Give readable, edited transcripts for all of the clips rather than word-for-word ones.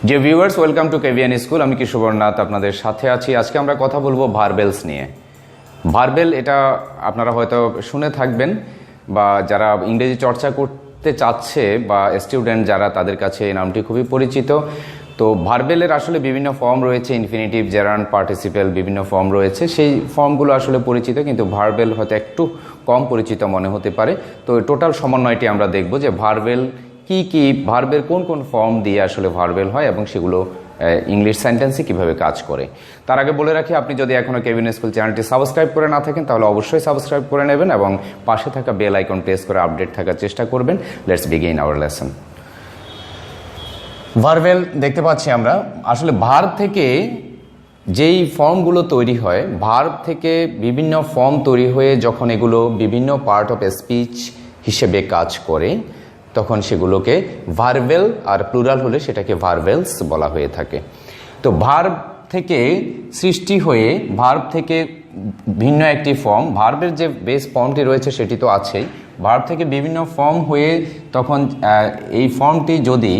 Deer viewers, welcome to KVN school. আমি কিশোরনাথ আপনাদের সাথে আছি। আজকে আমরা কথা বলবো ভার্বেলস নিয়ে। ভার্বেল এটা আপনারা হয়তো শুনে থাকবেন, বা যারা ইংরেজি চর্চা করতে চাচ্ছে বা স্টুডেন্ট যারা, তাদের কাছে এই নামটি খুবই পরিচিত। তো ভার্বেলের আসলে বিভিন্ন ফর্ম রয়েছে, ইনফিনিটিভ, জেরান্ড, পার্টিসিপেল, বিভিন্ন ফর্ম রয়েছে। সেই ফর্মগুলো আসলে পরিচিত, কিন্তু ভার্বেল হয়তো একটু কম পরিচিত মনে হতে পারে। তো টোটাল সমন্বয়টি আমরা দেখব যে ভার্বেল কি ভার্বের কোন কোন ফর্ম দিয়ে আসলে ভার্বেল হয় এবং সেগুলো ইংলিশ সেন্টেন্সে কিভাবে কাজ করে। তার আগে বলে রাখি, আপনি যদি এখনও কেভিএন স্কুল চ্যানেলটি সাবস্ক্রাইব করে না থাকেন তাহলে অবশ্যই সাবস্ক্রাইব করে নেবেন এবং পাশে থাকা বেল আইকন প্রেস করে আপডেট থাকার চেষ্টা করবেন। Let's begin hour lesson. Verbal দেখতে পাচ্ছি আমরা, আসলে ভার্ব থেকে যেই ফর্মগুলো তৈরি হয়, ভার্ব থেকে বিভিন্ন ফর্ম তৈরি হয়ে যখন এগুলো বিভিন্ন পার্ট অফ স্পিচ হিসেবে কাজ করে, তখন সেগুলোকে ভার্বেল, আর প্লুরাল হলে সেটাকে ভার্বেলস বলা হয়ে থাকে। তো ভার্ব থেকে সৃষ্টি হয়ে, ভার্ব থেকে ভিন্ন একটি ফর্ম, ভার্বের যে বেস ফর্মটি রয়েছে সেটি তো আছেই, ভার্ব থেকে বিভিন্ন ফর্ম হয়ে তখন এই ফর্মটি যদি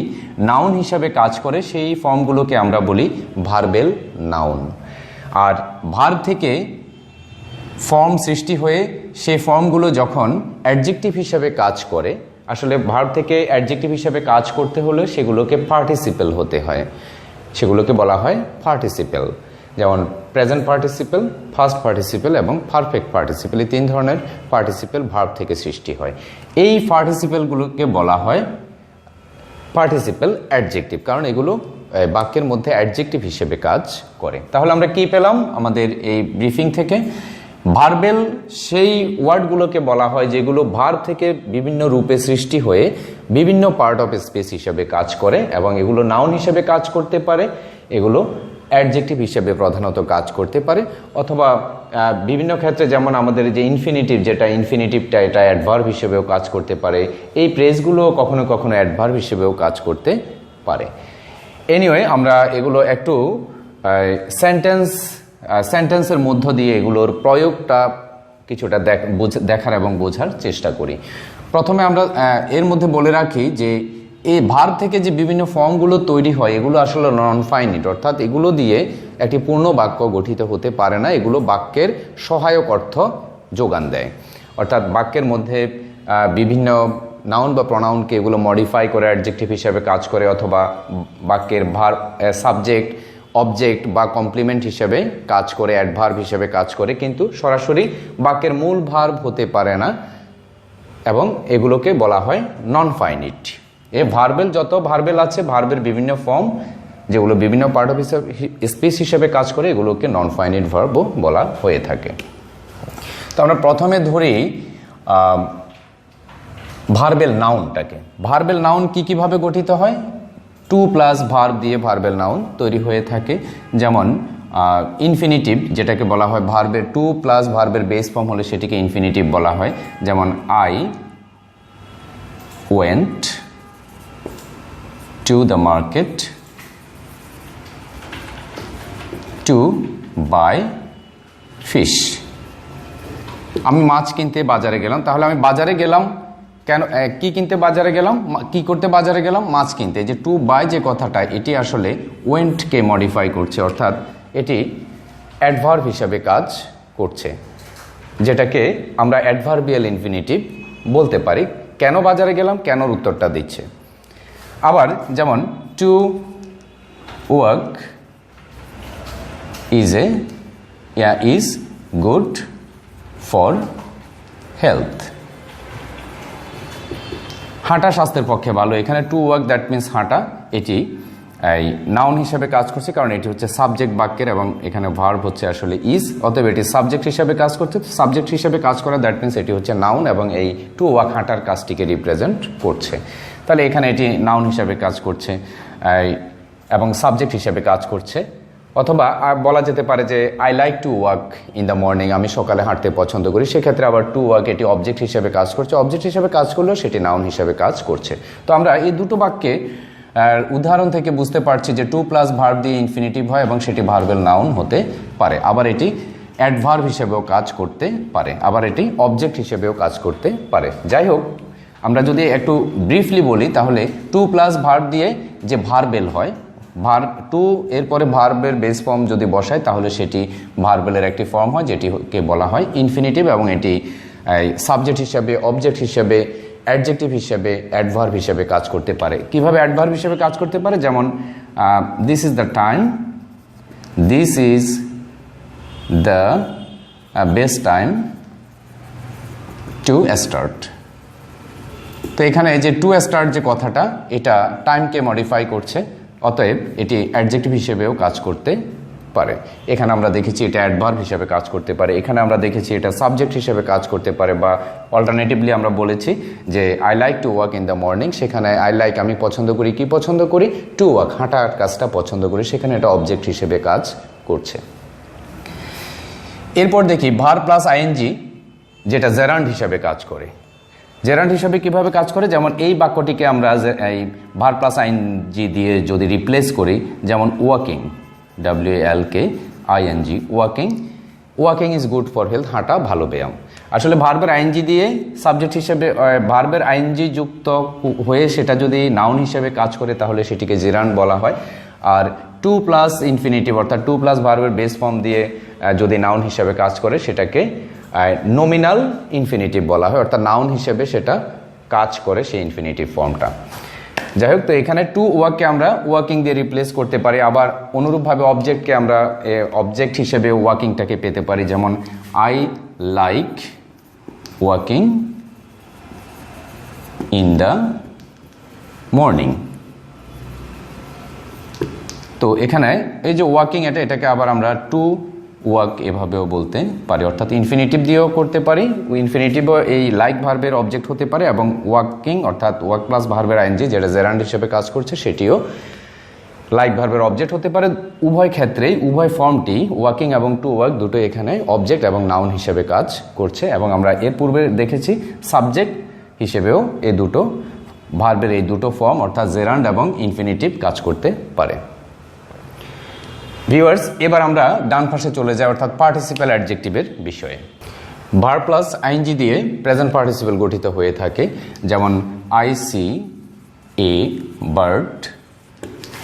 নাউন হিসাবে কাজ করে, সেই ফর্মগুলোকে আমরা বলি ভার্বেল নাউন। আর ভার্ব থেকে ফর্ম সৃষ্টি হয়ে সেই ফর্মগুলো যখন অ্যাডজেক্টিভ হিসাবে কাজ করে, আসলে ভার্ব থেকে অ্যাডজেক্টিভ হিসাবে কাজ করতে হলে সেগুলোকে পার্টিসিপেল হতে হয়, সেগুলোকে বলা হয় পার্টিসিপেল। যেমন প্রেজেন্ট পার্টিসিপেল, ফার্স্ট পার্টিসিপেল এবং পারফেক্ট পার্টিসিপেল, এই তিন ধরনের পার্টিসিপেল ভার্ব থেকে সৃষ্টি হয়। এই পার্টিসিপেলগুলোকে বলা হয় পার্টিসিপেল অ্যাডজেক্টিভ, কারণ এগুলো বাক্যের মধ্যে অ্যাডজেক্টিভ হিসেবে কাজ করে। তাহলে আমরা কি পেলাম আমাদের এই ব্রিফিং থেকে? ভার্বেল সেই ওয়ার্ডগুলোকে বলা হয় যেগুলো ভার্ব থেকে বিভিন্ন রূপে সৃষ্টি হয়ে বিভিন্ন পার্ট অফ স্পিচ হিসেবে কাজ করে, এবং এগুলো নাউন হিসেবে কাজ করতে পারে, এগুলো অ্যাডজেক্টিভ হিসেবে প্রধানত কাজ করতে পারে, অথবা বিভিন্ন ক্ষেত্রে যেমন আমাদের যে ইনফিনিটিভ, ইনফিনিটিভটা এটা অ্যাডভার্ব হিসেবেও কাজ করতে পারে। এই প্রেসগুলো কখনো কখনো অ্যাডভার্ব হিসেবেও কাজ করতে পারে। এনিওয়ে, আমরা এগুলো একটু সেন্টেন্সের মধ্য দিয়ে এগুলোর প্রয়োগটা কিছুটা দেখার এবং বোঝার চেষ্টা করি। প্রথমে আমরা এর মধ্যে বলে রাখি যে এই ভার্ব থেকে যে বিভিন্ন ফর্মগুলো তৈরি হয়, এগুলো আসলে নন ফাইনিট, অর্থাৎ এগুলো দিয়ে একটি পূর্ণ বাক্য গঠিত হতে পারে না। এগুলো বাক্যের সহায়ক অর্থ যোগান দেয়, অর্থাৎ বাক্যের মধ্যে বিভিন্ন নাউন বা প্রনাউনকে এগুলো মডিফাই করে অ্যাডজেক্টিভ হিসাবে কাজ করে, অথবা বাক্যের ভার্ব, সাবজেক্ট, অবজেক্ট বা কমপ্লিমেন্ট হিসেবে কাজ করে, অ্যাডভার্ব হিসেবে কাজ করে, কিন্তু সরাসরি বাক্যের মূল ভার্ব হতে পারে না, এবং এগুলোকে বলা হয় নন ফাইনিট। ভার্বেল যত ভার্বেল আছে, ভার্বের বিভিন্ন ফর্ম যেগুলো বিভিন্ন পার্ট অফ স্পিচ হিসেবে কাজ করে, এগুলোকে নন ফাইনিট ভার্বও বলা হয়ে থাকে। তো আমরা প্রথমে ধরি ভার্বেল নাউনটাকে। ভার্বেল নাউন কিভাবে গঠিত হয়? টু প্লাস ভার্ব দিয়ে ভার্বেল নাউন তৈরি হয়ে থাকে। যেমন ইনফিনিটিভ, যেটাকে বলা হয় ভার্বের টু প্লাস ভার্বের বেস ফর্ম হলে সেটিকে ইনফিনিটিভ বলা হয়। যেমন I went to the market to buy fish. আমি মাছ কিনতে বাজারে গেলাম। তাহলে আমি বাজারে গেলাম কেন? কি কিনতে বাজারে গেলাম? কি করতে বাজারে গেলাম? মাছ কিনতে। যে টু বাই যে কথাটা, এটি আসলে ওয়েন্টকে মডিফাই করছে, অর্থাৎ এটি অ্যাডভার্ব হিসাবে কাজ করছে, যেটাকে আমরা অ্যাডভার্বিয়াল ইনফিনিটিভ বলতে পারি। কেন বাজারে গেলাম, কেনর উত্তরটা দিচ্ছে। আবার যেমন to work is good for health. হাঁটা স্বাস্থ্যের পক্ষে ভালো। এখানে টু ওয়ার্ক, দ্যাট মিনস হাঁটা, এটি এই নাউন হিসাবে কাজ করছে, কারণ এটি হচ্ছে সাবজেক্ট বাক্যের, এবং এখানে ভার্ব হচ্ছে আসলে ইজ, অতএব এটি সাবজেক্ট হিসাবে কাজ করছে। সাবজেক্ট হিসাবে কাজ করা, দ্যাট মিনস এটি হচ্ছে নাউন, এবং এই টু ওয়ার্ক হাঁটার কাজটিকে রিপ্রেজেন্ট করছে। তাহলে এখানে এটি নাউন হিসাবে কাজ করছে এবং সাবজেক্ট হিসাবে কাজ করছে। অথবা বলা যেতে পারে যে I like to walk in the morning, আমি সকালে হাঁটতে পছন্দ করি। সেক্ষেত্রে আবার টু ওয়াক এটি অবজেক্ট হিসেবে কাজ করছে, অবজেক্ট হিসেবে কাজ করলেও সেটি নাউন হিসেবে কাজ করছে। তো আমরা এই দুটো বাক্যে উদাহরণ থেকে বুঝতে পারছি যে টু প্লাস ভার্ব দিয়ে ইনফিনিটিভ হয় এবং সেটি ভার্বেল নাউন হতে পারে। আবার এটি অ্যাডভার্ব হিসেবেও কাজ করতে পারে, আবার এটি অবজেক্ট হিসেবেও কাজ করতে পারে। যাই হোক, আমরা যদি একটু ব্রিফলি বলি তাহলে টু প্লাস ভার্ব দিয়ে যে ভার্বেল হয়, টু এরপরে ভার্বের বেস ফর্ম যদি বসায় তাহলে সেটি ভার্বেলের একটি ফর্ম হয়, যেটিকে বলা হয় ইনফিনিটিভ, এবং এটি সাবজেক্ট হিসাবে, অবজেক্ট হিসাবে, অ্যাডজেক্টিভ হিসাবে, অ্যাডভার্ব হিসাবে কাজ করতে পারে। কিভাবে অ্যাডভার্ব হিসাবে কাজ করতে পারে? যেমন this is the time, this is the best time to start. তো এখানে যে টু স্টার্ট যে কথাটা, এটা টাইমকে মডিফাই করছে, অতএব এটি অ্যাডজেক্টিভ হিসেবেও কাজ করতে পারে। এখানে আমরা দেখেছি এটা অ্যাডভার্ব হিসেবে কাজ করতে পারে, এখানে আমরা দেখেছি এটা সাবজেক্ট হিসেবে কাজ করতে পারে, বা অল্টারনেটিভলি আমরা বলেছি যে I like to walk in the morning, সেখানে আই লাইক আমি পছন্দ করি, কি পছন্দ করি? টু ওয়াক, হাঁটার কাজটা পছন্দ করি, সেখানে এটা অবজেক্ট হিসেবে কাজ করছে। এরপর দেখি ভার্ব প্লাস আইএনজি, যেটা জেরান্ড হিসাবে কাজ করে। জেরান্ড হিসাবে কিভাবে কাজ করে? যেমন এই বাক্যটিকে আমরা এই ভার্ব প্লাস আইএনজি দিয়ে যদি রিপ্লেস করি, যেমন walking, WALKING, walking, walking is good for health, হাঁটা ভালো ব্যায়াম। আসলে ভার্বের আইএনজি দিয়ে সাবজেক্ট হিসেবে, ভার্বের আইএনজি যুক্ত হয়ে সেটা যদি নাউন হিসেবে কাজ করে তাহলে সেটিকে জেরান্ড বলা হয়। আর টু প্লাস ইনফিনিটিভ অর্থাৎ টু প্লাস ভার্বের বেস ফর্ম দিয়ে যদি নাউন হিসেবে কাজ করে সেটাকে নমিনাল ইনফিনিটিভ বলা হয়, অর্থাৎ নাউন হিসেবে সেটা কাজ করে সেই ইনফিনিটিভ ফর্মটা। যাই হোক, তো এখানে টু ওয়াককে আমরা ওয়াকিং দিয়ে রিপ্লেস করতে পারি, আবার অনুরূপভাবে অবজেক্টকে আমরা অবজেক্ট হিসেবে ওয়াকিংটাকে পেতে পারি, যেমন I like walking in the morning. তো এখানে এই যে ওয়াকিং, এটাকে আবার আমরা টু ওয়াক এভাবেও বলতে পারি, অর্থাৎ ইনফিনিটিভ দিয়েও করতে পারি। ইনফিনিটিভও এই লাইক ভার্বের অবজেক্ট হতে পারে, এবং ওয়াকিং অর্থাৎ ওয়াক প্লাস ভার্বের আইএনজি যেটা জেরান্ড হিসেবে কাজ করছে সেটিও লাইক ভার্বের অবজেক্ট হতে পারে। উভয় ক্ষেত্রেই উভয় ফর্মটি ওয়াকিং এবং টু ওয়াক দুটো এখানে অবজেক্ট এবং নাউন হিসেবে কাজ করছে, এবং আমরা এর পূর্বে দেখেছি সাবজেক্ট হিসেবেও এই দুটো ভার্বের এই দুটো ফর্ম অর্থাৎ জেরান্ড এবং ইনফিনিটিভ কাজ করতে পারে। ভিউয়ার্স, এবার আমরা ডান পাশে চলে যাই, অর্থাৎ পার্টিসিপাল অ্যাডজেক্টিভের বিষয়ে। ভার্ব প্লাস আইএনজি দিয়ে প্রেজেন্ট পার্টিসিপাল গঠিত হয়ে থাকে, যেমন I see a bird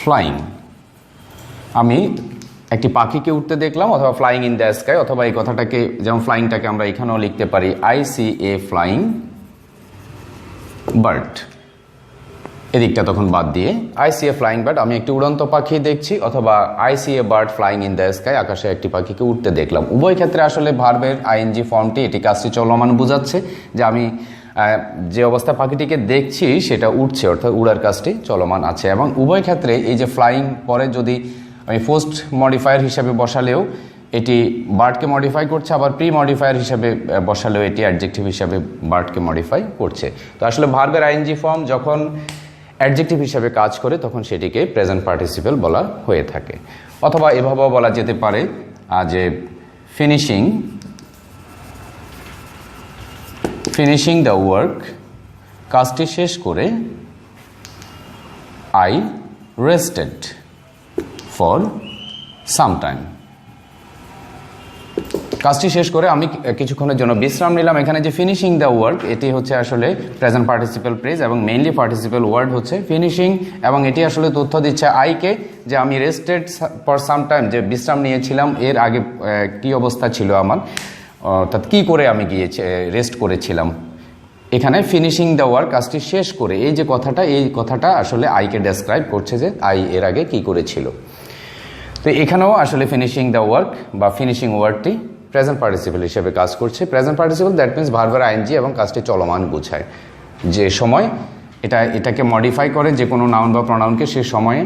flying, আমি একটি পাখিকে উঠতে দেখলাম, অথবা ফ্লাইং ইন দ্য স্কাই, অথবা এই কথাটাকে যেমন ফ্লাইংটাকে আমরা এখানেও লিখতে পারি I see a flying bird, এদিকটা তখন বাদ দিয়ে I see a flying bird, আমি একটি উড়ন্ত পাখি দেখছি, অথবা I see a bird flying in the sky, আকাশে একটি পাখিকে উঠতে দেখলাম। উভয় ক্ষেত্রে আসলে ভার্বের আইএনজি ফর্মটি এটি কাজটি চলমান বোঝাচ্ছে যে আমি যে অবস্থায় পাখিটিকে দেখছি সেটা উঠছে, অর্থাৎ উড়ার কাজটি চলমান আছে। এবং উভয় ক্ষেত্রে এই যে ফ্লাইং পরে যদি আমি পোস্ট মডিফায়ার হিসাবে বসালেও এটি বার্ডকে মডিফাই করছে, আবার প্রি মডিফায়ার হিসাবে বসালেও এটি অ্যাডজেক্টিভ হিসাবে বার্ডকে মডিফাই করছে। তো আসলে ভার্বের আইএনজি ফর্ম যখন অ্যাডজেক্টিভ হিসাবে কাজ করে তখন সেটিকে প্রেজেন্ট পার্টিসিপল বলা হয়ে থাকে। অথবা এভাবেও বলা যেতে পারে যে ফিনিশিং দ্য ওয়ার্ক, কাজটি শেষ করে I rested for some time, কাজটি শেষ করে আমি কিছুক্ষণের জন্য বিশ্রাম নিলাম। এখানে যে ফিনিশিং দ্য ওয়ার্ক এটি হচ্ছে আসলে প্রেজেন্ট পার্টিসিপল ফ্রেজ, এবং মেইনলি পার্টিসিপল ওয়ার্ড হচ্ছে ফিনিশিং, এবং এটি আসলে তথ্য দিচ্ছে আইকে যে আমি রেস্টেড ফর সাম টাইম, যে বিশ্রাম নিয়েছিলাম এর আগে কি অবস্থা ছিল আমার, অর্থাৎ কী করে আমি গিয়েছি রেস্ট করেছিলাম। এখানে ফিনিশিং দ্য ওয়ার্ক, কাজটি শেষ করে, এই যে কথাটা, এই কথাটা আসলে আইকে ডেসক্রাইব করছে যে আই এর আগে কি করেছিল। তো এখানেও আসলে ফিনিশিং দ্য ওয়ার্ক বা ফিনিশিং ওয়ার্ডটি প্রেজেন্ট পার্টিসিপল হিসেবে কাজ করছে। প্রেজেন্ট পার্টিসিপল দ্যাট মিনস ভার্বের আইএনজি এবং কাজটি চলমান বোঝায়, যে সময় এটাকে মডিফাই করে যে কোনো নাউন বা প্রনাউনকে, সে সময়ে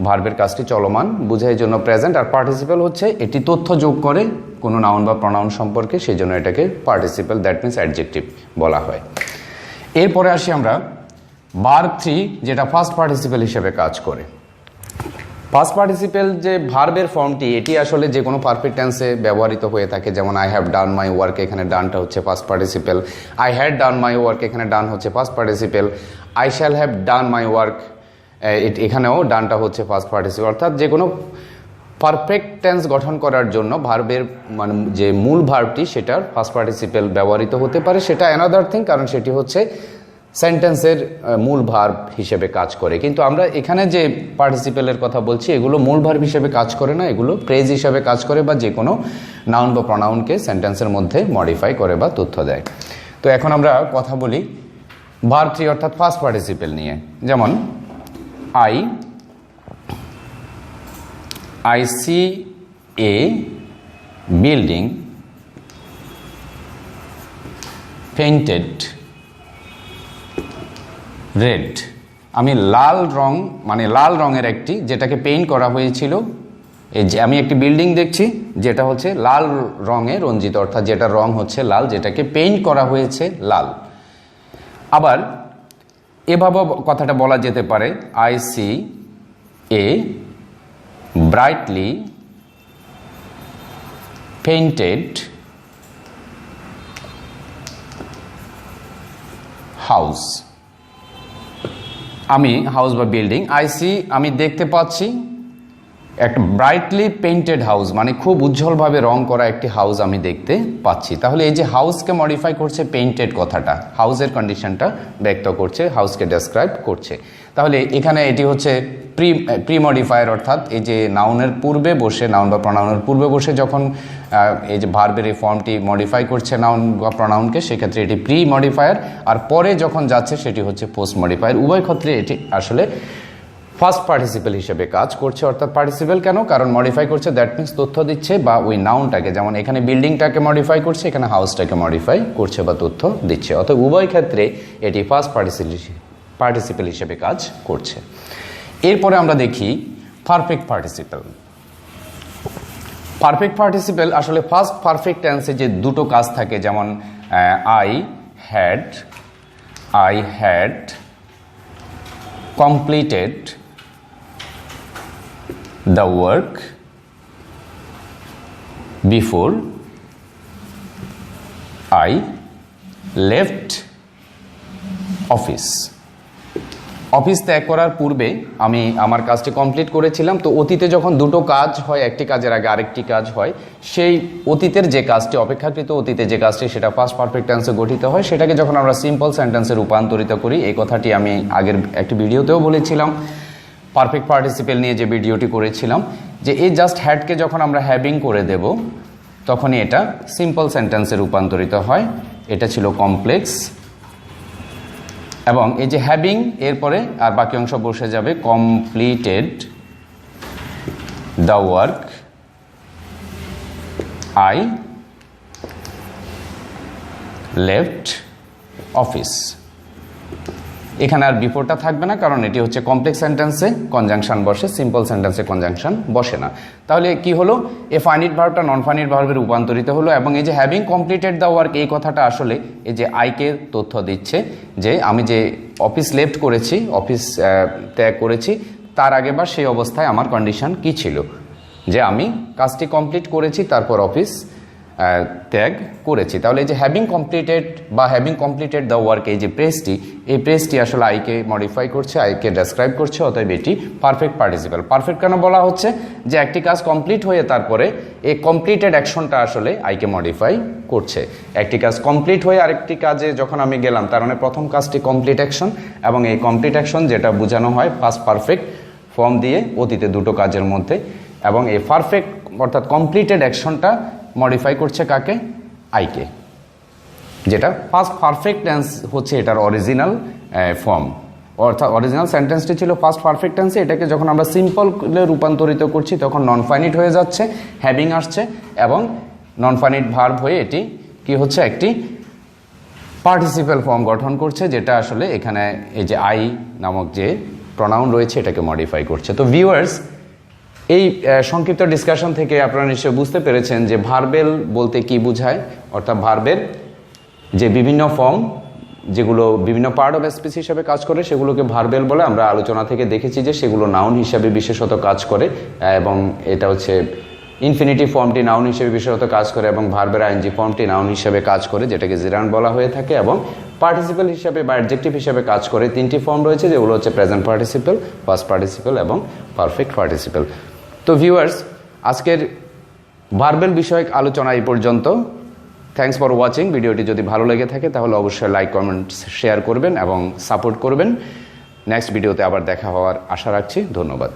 ভার্বের কাজটি চলমান বোঝায়, জন্য প্রেজেন্ট। আর পার্টিসিপল হচ্ছে এটি তথ্য যোগ করে কোনো নাউন বা প্রনাউন সম্পর্কে, সেই জন্য এটাকে পার্টিসিপল দ্যাট মিনস অ্যাডজেক্টিভ বলা হয়। এরপরে আসি আমরা ভার্ব 3, যেটা ফার্স্ট পার্টিসিপল হিসেবে কাজ করে। ফার্স্ট পার্টিসিপল যে ভার্বের ফর্মটি, এটি আসলে যে কোনো পারফেক্ট টেন্সে ব্যবহৃত হয়ে থাকে, যেমন I have done my work, এখানে ডানটা হচ্ছে first participle. I had done my work, এখানে ডান হচ্ছে first participle. I shall have done my work, এখানেও ডানটা হচ্ছে ফার্স্ট পার্টিসিপল। অর্থাৎ যে কোনো পারফেক্ট টেন্স গঠন করার জন্য ভার্বের মানে যে মূল ভার্বটি সেটার ফার্স্ট পার্টিসিপল ব্যবহৃত হতে পারে, সেটা অ্যানাদার থিং, কারণ সেটি হচ্ছে সেন্টেন্সের মূল ভার্ব হিসেবে কাজ করে। কিন্তু আমরা এখানে যে পার্টিসিপেলের কথা বলছি এগুলো মূল ভার্ব হিসেবে কাজ করে না, এগুলো ফ্রেজ হিসেবে কাজ করে বা যে কোনো নাউন বা প্রনাউনকে সেন্টেন্সের মধ্যে মডিফাই করে বা তথ্য দেয়। তো এখন আমরা কথা বলি ভার্ব 3 অর্থাৎ ফার্স্ট পার্টিসিপেল নিয়ে। যেমন I see a building painted red. আমি লাল রং মানে লাল রঙের একটি যেটাকে পেইন্ট করা হয়েছিল, এই যে আমি একটি বিল্ডিং দেখছি যেটা হচ্ছে লাল রঙে রঞ্জিত, অর্থাৎ যেটা রং হচ্ছে লাল, যেটাকে পেইন্ট করা হয়েছে লাল। আবার এভাবে কথাটা বলা যেতে পারে I see a brightly painted house. আমি হাউস বা বিল্ডিং আমি দেখতে পাচ্ছি একটা ব্রাইটলি পেইন্টেড হাউস, মানে খুব উজ্জ্বলভাবে রং করা একটি হাউস আমি দেখতে পাচ্ছি। তাহলে এই যে হাউসকে মডিফাই করছে পেইন্টেড কথাটা, হাউসের কন্ডিশনটা ব্যক্ত করছে, হাউসকে ডেসক্রাইব করছে। তাহলে এখানে এটি হচ্ছে প্রি মডিফায়ার, অর্থাৎ এই যে নাউনের পূর্বে বসে, নাউন বা প্রনাউনের পূর্বে বসে যখন এই যে ভার্বের এই ফর্মটি মডিফাই করছে নাউন বা প্রনাউনকে, সেক্ষেত্রে এটি প্রি মডিফায়ার। আর পরে যখন যাচ্ছে সেটি হচ্ছে পোস্ট মডিফায়ার। উভয় ক্ষেত্রে এটি আসলে ফার্স্ট পার্টিসিপেল হিসেবে কাজ করছে। অর্থাৎ পার্টিসিপেল কেন? কারণ মডিফাই করছে, দ্যাট মিনস তথ্য দিচ্ছে বা ওই নাউনটাকে, যেমন এখানে বিল্ডিংটাকে মডিফাই করছে, এখানে হাউসটাকে মডিফাই করছে বা তথ্য দিচ্ছে। অর্থাৎ উভয় ক্ষেত্রে এটি ফার্স্ট পার্টিসিপেল হিসেবে কাজ করছে। এরপরে আমরা দেখি পারফেক্ট পার্টিসিপেল। পারফেক্ট পার্টিসিপেল আসলে ফার্স্ট পারফেক্ট টেন্সে যে দুটো কাজ থাকে, যেমন I had completed the work before I left office. Office ত্যাগ করার পূর্বে আমি আমার কাজটি কমপ্লিট করেছিলাম। তো অতীতে যখন দুটো কাজ হয়, একটি কাজের আগে আরেকটি কাজ হয়, সেই অতীতের যে কাজটি, অপেক্ষাকৃত অতীতে যে কাজটি, সেটা ফার্স্ট পারফেক্ট টেন্সে গঠিত হয়। সেটাকে যখন আমরা সিম্পল সেন্টেন্সে রূপান্তরিত করি, এই কথাটি আমি আগের একটি ভিডিওতেও বলেছিলাম, পারফেক্ট পার্টিসিপেল নিয়ে যে ভিডিওটি করেছিলাম, যে এই জাস্ট হ্যাডকে যখন আমরা হ্যাভিং করে দেব তখনই এটা সিম্পল সেন্টেন্সে রূপান্তরিত হয়। এটা ছিল কমপ্লেক্স, এবং এই যে হ্যাভিং এরপরে আর বাকি অংশ বসে যাবে completed the work I left office. এখানে আর বিফোরটা থাকবে না, কারণ এটি হচ্ছে কমপ্লেক্স সেন্টেন্সে কনজাংশন বসে, সিম্পল সেন্টেন্সে কনজাংশন বসে না। তাহলে কি হলো, এ ফাইনিট ভার্বটা নন ফাইনিট ভার্বে রূপান্তরিত হলো। এবং এই যে হ্যাভিং কমপ্লিটেড দ্য ওয়ার্ক, এই কথাটা আসলে এই যে আইকে তথ্য দিচ্ছে যে আমি যে অফিস লেফট করেছি, অফিস ত্যাগ করেছি, তার আগে বা সেই অবস্থায় আমার কন্ডিশন কি ছিল, যে আমি কাজটি কমপ্লিট করেছি তারপর অফিস ত্যাগ করেছি। তাহলে এই যে হ্যাভিং কমপ্লিটেড বা হ্যাভিং কমপ্লিটেড দ্য ওয়ার্ক, এই যে প্রেসটি আসলে আইকে মডিফাই করছে, আইকে ডেসক্রাইব করছে। অতএব এটি পারফেক্ট পার্টিসিপেল। পারফেক্ট কেন বলা হচ্ছে, যে একটি কাজ কমপ্লিট হয়ে তারপরে এই কমপ্লিটেড অ্যাকশনটা আসলে আইকে মডিফাই করছে। একটি কাজ কমপ্লিট হয়ে আরেকটি কাজে যখন আমি গেলাম, তার মানে প্রথম কাজটি কমপ্লিট অ্যাকশন, এবং এই কমপ্লিট অ্যাকশন যেটা বোঝানো হয় ফার্স্ট পারফেক্ট ফর্ম দিয়ে অতীতে দুটো কাজের মধ্যে, এবং এই পারফেক্ট অর্থাৎ কমপ্লিটেড অ্যাকশনটা মডিফাই করছে কাকে? আইকে, যেটা ফার্স্ট পারফেক্ট টেন্স হচ্ছে এটার অরিজিনাল ফর্ম। অর্থাৎ অরিজিনাল সেন্টেন্সটি ছিল ফার্স্ট পারফেক্ট টেন্সে, এটাকে যখন আমরা সিম্পলে রূপান্তরিত করছি তখন নন ফাইনিট হয়ে যাচ্ছে, হ্যাভিং আসছে, এবং নন ফাইনিট ভার্ব হয়ে এটি কি হচ্ছে, একটি পার্টিসিপেল ফর্ম গঠন করছে, যেটা আসলে এখানে এই যে আই নামক যে প্রনাউন রয়েছে এটাকে মডিফাই করছে। তো ভিউয়ার্স, এই সংক্ষিপ্ত ডিসকাশন থেকে আপনারা নিশ্চয়ই বুঝতে পেরেছেন যে ভার্বেল বলতে কি বোঝায়। অর্থাৎ ভার্বের যে বিভিন্ন ফর্ম, যেগুলো বিভিন্ন পার্ট অফ স্পিচ হিসেবে কাজ করে, সেগুলোকে ভার্বেল বলে। আমরা আলোচনা থেকে দেখেছি যে সেগুলো নাউন হিসাবে বিশেষত কাজ করে, এবং এটা হচ্ছে ইনফিনিটিভ ফর্মটি নাউন হিসেবে বিশেষত কাজ করে, এবং ভার্বের আইএনজি ফর্মটি নাউন হিসেবে কাজ করে, যেটাকে জিরান বলা হয়ে থাকে, এবং পার্টিসিপেল হিসাবে বা অ্যাডজেক্টিভ হিসাবে কাজ করে। তিনটি ফর্ম রয়েছে, যেগুলো হচ্ছে প্রেজেন্ট পার্টিসিপেল, পাস্ট পার্টিসিপেল এবং পারফেক্ট পার্টিসিপেল। তো ভিউয়ার্স, আজকের ভার্বেল বিষয়ক আলোচনা এই পর্যন্ত। Thanks for watching. ভিডিওটি যদি ভালো লেগে থাকে তাহলে অবশ্যই লাইক, কমেন্টস, শেয়ার করবেন এবং সাপোর্ট করবেন। নেক্সট ভিডিওতে আবার দেখা হওয়ার আশা রাখছি। ধন্যবাদ।